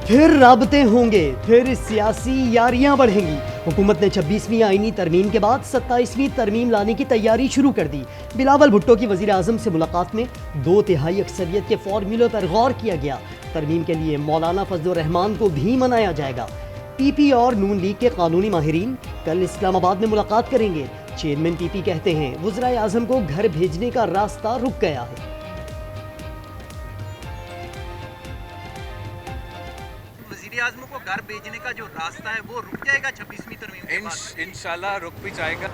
پھر رابطے ہوں گے، پھر سیاسی یاریاں بڑھیں گی۔ حکومت نے 26ویں آئینی ترمیم کے بعد 27ویں ترمیم لانے کی تیاری شروع کر دی۔ بلاول بھٹو کی وزیر اعظم سے ملاقات میں 2/3 اکثریت کے فارمولے پر غور کیا گیا۔ ترمیم کے لیے مولانا فضل الرحمان کو بھی منایا جائے گا۔ پی پی اور نون لیگ کے قانونی ماہرین کل اسلام آباد میں ملاقات کریں گے۔ چیئرمین پی پی کہتے ہیں وزرائے اعظم کو گھر بھیجنے کا راستہ رک گیا ہے۔ وزیر اعظم کو گھر بھیجنے کا جو راستہ ہے وہ رک جائے گا 26ویں ترمیم کے بعد؟ انشاءاللہ رک بھی جائے گا۔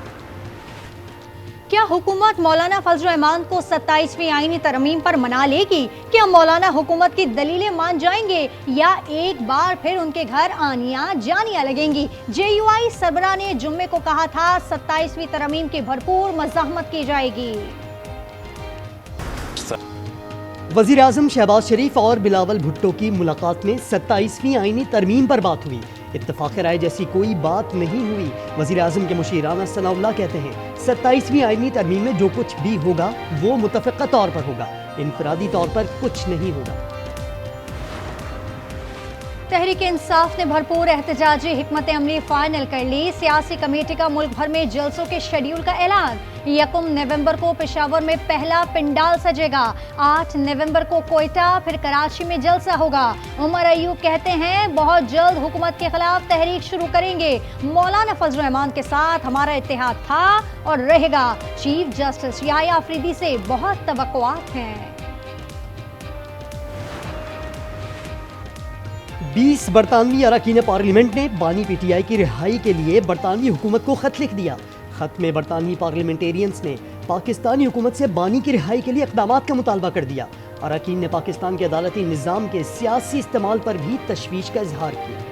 کیا حکومت مولانا فضل الرحمان کو 27ویں آئینی ترمیم پر منا لے گی؟ کیا مولانا حکومت کی دلیلیں مان جائیں گے یا ایک بار پھر ان کے گھر آنیاں جانیاں لگیں گی؟ جے یو آئی سربراہ نے جمعے کو کہا تھا 27ویں ترمیم کی بھرپور مزاحمت کی جائے گی۔ وزیر اعظم شہباز شریف اور بلاول بھٹو کی ملاقات میں 27ویں آئینی ترمیم پر بات ہوئی۔ اتفاق رائے جیسی کوئی بات نہیں ہوئی۔ وزیر اعظم کے مشیر رانا ثناء اللہ کہتے ہیں 27ویں آئینی ترمیم میں جو کچھ بھی ہوگا وہ متفقہ طور پر ہوگا، انفرادی طور پر کچھ نہیں ہوگا۔ تحریک انصاف نے بھرپور احتجاجی حکمت عملی فائنل کر لی۔ سیاسی کمیٹی کا ملک بھر میں جلسوں کے شیڈول کا اعلان۔ 1 نومبر کو پشاور میں پہلا پنڈال سجے گا، 8 نومبر کو کوئٹہ، پھر کراچی میں جلسہ ہوگا۔ عمر ایوب کہتے ہیں بہت جلد حکومت کے خلاف تحریک شروع کریں گے۔ مولانا فضل الرحمان کے ساتھ ہمارا اتحاد تھا اور رہے گا۔ چیف جسٹس یحییٰ آفریدی سے بہت توقعات ہیں۔ 20 برطانوی اراکین پارلیمنٹ نے بانی پی ٹی آئی کی رہائی کے لیے برطانوی حکومت کو خط لکھ دیا۔ خط میں برطانوی پارلیمنٹیرینز نے پاکستانی حکومت سے بانی کی رہائی کے لیے اقدامات کا مطالبہ کر دیا۔ اراکین نے پاکستان کے عدالتی نظام کے سیاسی استعمال پر بھی تشویش کا اظہار کیا۔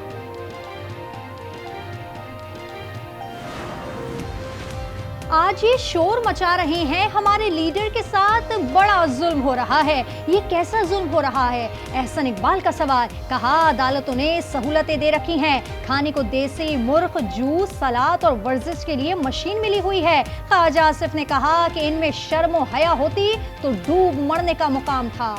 آج یہ شور مچا رہے ہیں ہمارے لیڈر کے ساتھ بڑا ظلم ہو رہا ہے۔ یہ کیسا ظلم ہو رہا ہے؟ احسن اقبال کا سوال۔ کہا عدالتوں نے سہولتیں دے رکھی ہیں، کھانے کو دیسی مرغ، جوس، سلاد اور ورزش کے لیے مشین ملی ہوئی ہے۔ خواجہ آصف نے کہا کہ ان میں شرم و حیا ہوتی تو ڈوب مرنے کا مقام تھا۔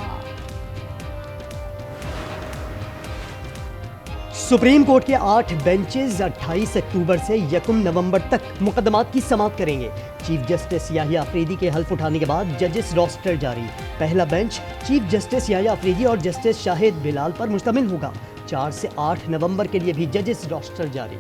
سپریم کورٹ کے 8 بینچز 28 اکتوبر سے 1 نومبر تک مقدمات کی سماعت کریں گے۔ چیف جسٹس یحییٰ آفریدی کے حلف اٹھانے کے بعد ججز روسٹر جاری۔ پہلا بینچ چیف جسٹس یحییٰ آفریدی اور جسٹس شاہد بلال پر مشتمل ہوگا۔ 4 سے 8 نومبر کے لیے بھی ججز روسٹر جاری۔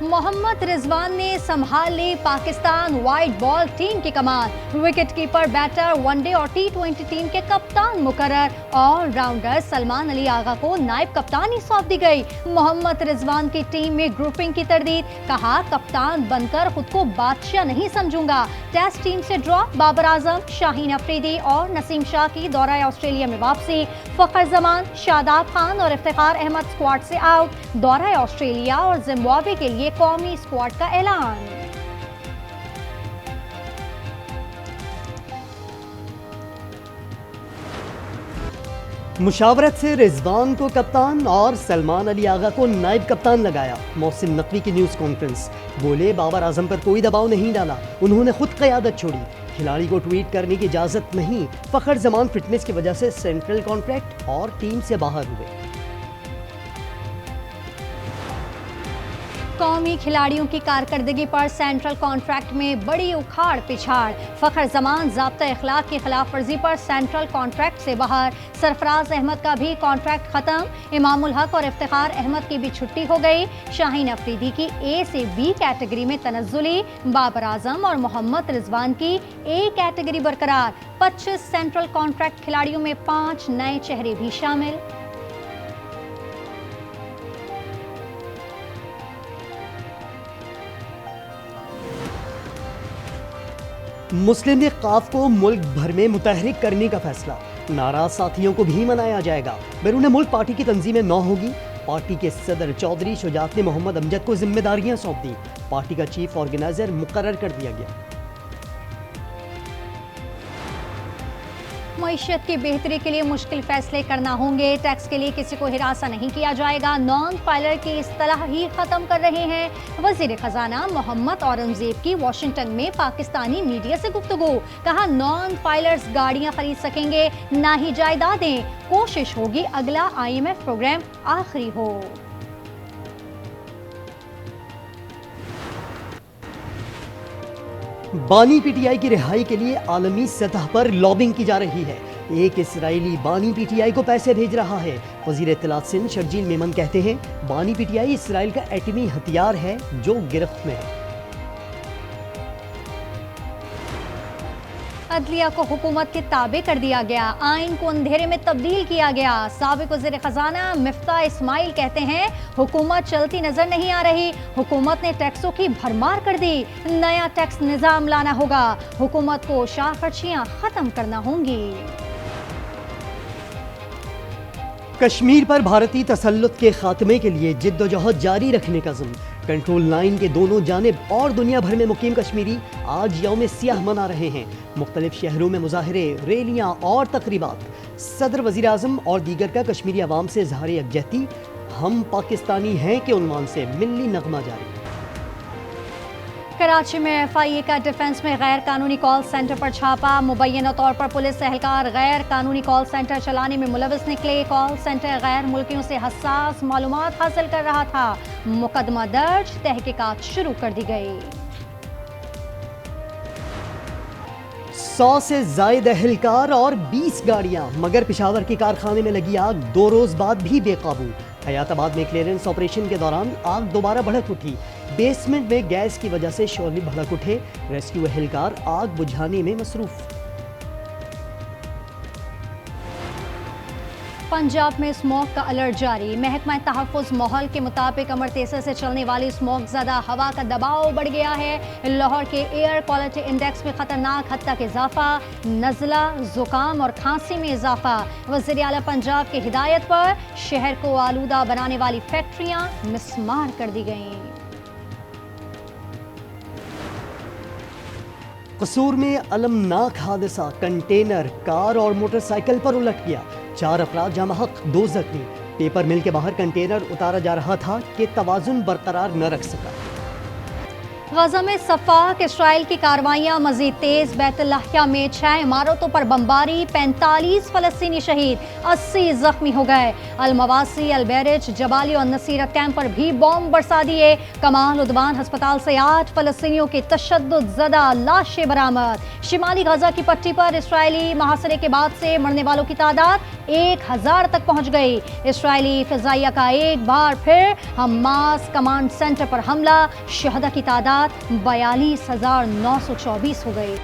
محمد رضوان نے سنبھال لی پاکستان وائٹ بال ٹیم کی کمان۔ Wicket keeper, better, one day اور T20 ٹیم کے کپتان مقرر۔ آل راؤنڈر سلمان علی آغا کو نائب کپتانی سونپ دی گئی۔ محمد رضوان کی ٹیم میں گروپنگ کی تردید۔ کہا کپتان بن کر خود کو بادشاہ نہیں سمجھوں گا۔ ٹیسٹ ٹیم سے ڈرا۔ بابر اعظم، شاہین افریدی اور نسیم شاہ کی دورہ آسٹریلیا میں واپسی۔ فخر زمان، شاداب خان اور افتخار احمد اسکواڈ سے آؤٹ۔ دورہ آسٹریلیا اور زمبابوے کے لیے قومی اسکواڈ کا اعلان۔ مشاورت سے رضوان کو کپتان اور سلمان علی آغا کو نائب کپتان لگایا۔ محسن نقوی کی نیوز کانفرنس۔ بولے بابر اعظم پر کوئی دباؤ نہیں ڈالا، انہوں نے خود قیادت چھوڑی۔ کھلاڑی کو ٹویٹ کرنے کی اجازت نہیں۔ فخر زمان فٹنس کی وجہ سے سینٹرل کانٹریکٹ اور ٹیم سے باہر ہوئے۔ قومی کھلاڑیوں کی کارکردگی پر سینٹرل کانٹریکٹ میں بڑی اکھاڑ پچھاڑ۔ فخر زمان ضابطہ اخلاق کی خلاف ورزی پر سینٹرل کانٹریکٹ سے باہر۔ سرفراز احمد کا بھی کانٹریکٹ ختم۔ امام الحق اور افتخار احمد کی بھی چھٹی ہو گئی۔ شاہین افریدی کی A سے B کیٹیگری میں تنزلی۔ بابر اعظم اور محمد رضوان کی A کیٹیگری برقرار۔ 25 سینٹرل کانٹریکٹ کھلاڑیوں میں 5 نئے چہرے بھی شامل۔ مسلم لیگ قاف کو ملک بھر میں متحرک کرنے کا فیصلہ۔ ناراض ساتھیوں کو بھی منایا جائے گا۔ بیرون ملک پارٹی کی تنظیمیں 9 ہوگی۔ پارٹی کے صدر چودھری شجاعت نے محمد امجد کو ذمہ داریاں سونپ دی۔ پارٹی کا چیف آرگنائزر مقرر کر دیا گیا۔ معیشت کی بہتری کے لیے مشکل فیصلے کرنا ہوں گے، ٹیکس کے لیے کسی کو ہراساں نہیں کیا جائے گا، نان فائلر کی اصطلاح ہی ختم کر رہے ہیں وزیر خزانہ محمد اورنگزیب کی واشنگٹن میں پاکستانی میڈیا سے گفتگو، کہا نان فائلرز گاڑیاں خرید سکیں گے نہ ہی جائیدادیں، کوشش ہوگی اگلا IMF پروگرام آخری ہو۔ بانی پی ٹی آئی کی رہائی کے لیے عالمی سطح پر لابنگ کی جا رہی ہے، ایک اسرائیلی بانی پی ٹی آئی کو پیسے بھیج رہا ہے۔ وزیر اطلاعات سندھ شرجیل میمن کہتے ہیں بانی پی ٹی آئی اسرائیل کا ایٹمی ہتھیار ہے جو گرفت میں ہے۔ عدلیہ کو حکومت کے تابع کر دیا گیا، آئین کو اندھیرے میں تبدیل کیا گیا، سابق وزیر خزانہ مفتاح اسماعیل کہتے ہیں حکومت چلتی نظر نہیں آ رہی، حکومت نے ٹیکسوں کی بھرمار کر دی، نیا ٹیکس نظام لانا ہوگا، حکومت کو شاہ خرچیاں ختم کرنا ہوں گی۔ کشمیر پر بھارتی تسلط کے خاتمے کے لیے جدوجہد جاری رکھنے کا عزم، کنٹرول لائن کے دونوں جانب اور دنیا بھر میں مقیم کشمیری آج یوم سیاہ منا رہے ہیں۔ مختلف شہروں میں مظاہرے، ریلیاں اور تقریبات۔ صدر وزیر اعظم اور دیگر کا کشمیری عوام سے اظہار یکجہتی، ہم پاکستانی ہیں کے عنوان سے ملی نغمہ جاری۔ کراچی میں FIA کا ڈیفنس میں غیر قانونی کال سینٹر پر چھاپا، مبینہ طور پر پولیس اہلکار غیر قانونی کال سینٹر چلانے میں ملوث نکلے، کال سینٹر غیر ملکیوں سے حساس معلومات حاصل کر رہا تھا، مقدمہ درج، تحقیقات شروع کر دی گئی۔ 100 سے زائد اہلکار اور 20 گاڑیاں، مگر پشاور کے کارخانے میں لگی آگ 2 روز بعد بھی بے قابو۔ حیات آباد میں کلیئرنس آپریشن کے دوران آگ دوبارہ بھڑک اٹھی، بیسمنٹ میں گیس کی وجہ سے شعلے بھڑک اٹھے، ریسکیو اہلکار آگ بجھانے میں مصروف۔ پنجاب میں اسموگ کا الرٹ جاری، محکمہ تحفظ ماحول کے مطابق امر تیسر سے چلنے والی اسموگ زدہ ہوا کا دباؤ بڑھ گیا ہے، لاہور کے ایئر کوالٹی انڈیکس میں خطرناک حد تک اضافہ، نزلہ، زکام اور کھانسی میں اضافہ، وزیر اعلیٰ پنجاب کی ہدایت پر شہر کو آلودہ بنانے والی فیکٹریاں مسمار کر دی گئیں۔ قصور میں المناک حادثہ، کنٹینر کار اور موٹر سائیکل پر الٹ گیا، 4 افراد جاں بحق، 2 زخمی، پیپر مل کے باہر کنٹینر اتارا جا رہا تھا کہ توازن برقرار نہ رکھ سکا۔ غزہ میں صفاق اسرائیل کی کارروائیاں مزید تیز، بیت اللحیہ میں 6 عمارتوں پر بمباری، 45 فلسطینی شہید، 80 زخمی ہو گئے، المواسی، البیرج، جبالی اور نصیرت کیمپ پر بھی بم برسا دیے، کمال عدوان ہسپتال سے 8 فلسطینیوں کی تشدد زدہ لاشیں برآمد، شمالی غزہ کی پٹی پر اسرائیلی محاصرے کے بعد سے مرنے والوں کی تعداد 1000 تک پہنچ گئی، اسرائیلی فضائیہ کا ایک بار پھر حماس کمانڈ سینٹر پر حملہ، شہداء کی تعداد 42924 ہو گئی۔